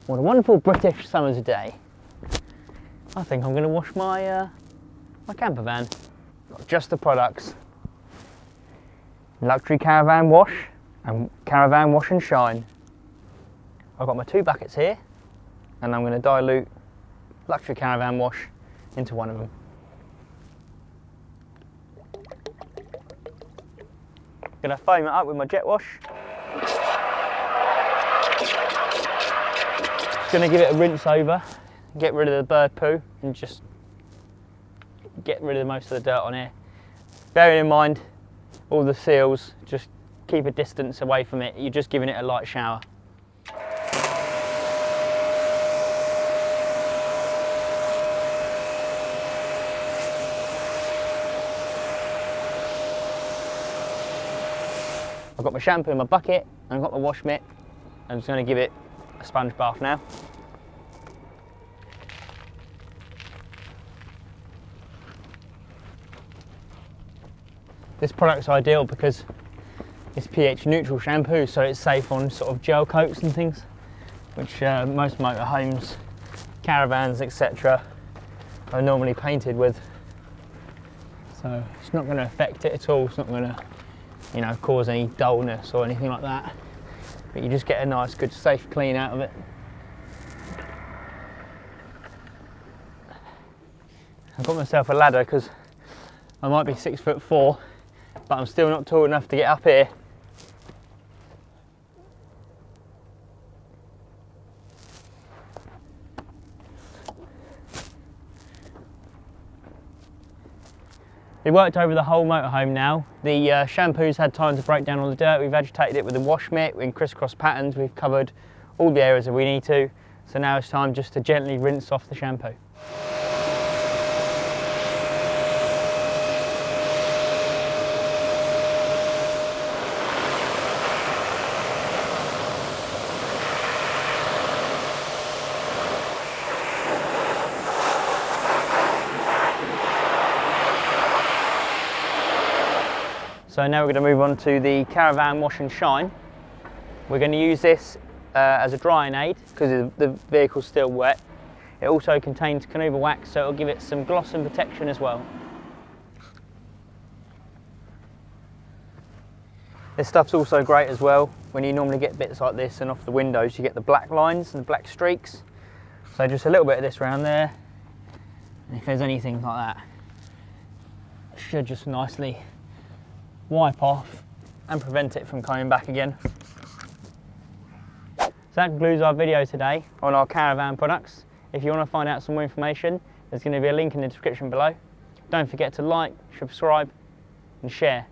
What a wonderful British summer's day. I think I'm going to wash my my camper van. Got just the products. Luxury Caravan Wash and Caravan Wash and Shine. I've got my 2 buckets here and I'm going to dilute Luxury Caravan Wash into one of them. Going to foam it up with my jet wash. Just going to give it a rinse over, get rid of the bird poo and just get rid of most of the dirt on here. Bearing in mind all the seals, just keep a distance away from it, you're just giving it a light shower. I've got my shampoo in my bucket and I've got my wash mitt. I'm just going to give it a sponge bath now. This product's ideal because it's pH neutral shampoo, so it's safe on sort of gel coats and things, which most motorhomes, caravans, etc. are normally painted with. So it's not going to affect it at all. It's not going to, you know, cause any dullness or anything like that. But you just get a nice, good, safe clean out of it. I've got myself a ladder because I might be 6'4", but I'm still not tall enough to get up here. We worked over the whole motorhome now. The shampoo's had time to break down all the dirt. We've agitated it with the wash mitt in crisscross patterns. We've covered all the areas that we need to. So now it's time just to gently rinse off the shampoo. So now we're going to move on to the Caravan Wash and Shine. We're going to use this as a drying aid because the vehicle's still wet. It also contains carnauba wax, so it'll give it some gloss and protection as well. This stuff's also great as well when you normally get bits like this and off the windows you get the black lines and the black streaks. So just a little bit of this around there, and if there's anything like that, it should just nicely wipe off and prevent it from coming back again. So that concludes our video today on our caravan products. If you want to find out some more information, there's going to be a link in the description below. Don't forget to like, subscribe and share.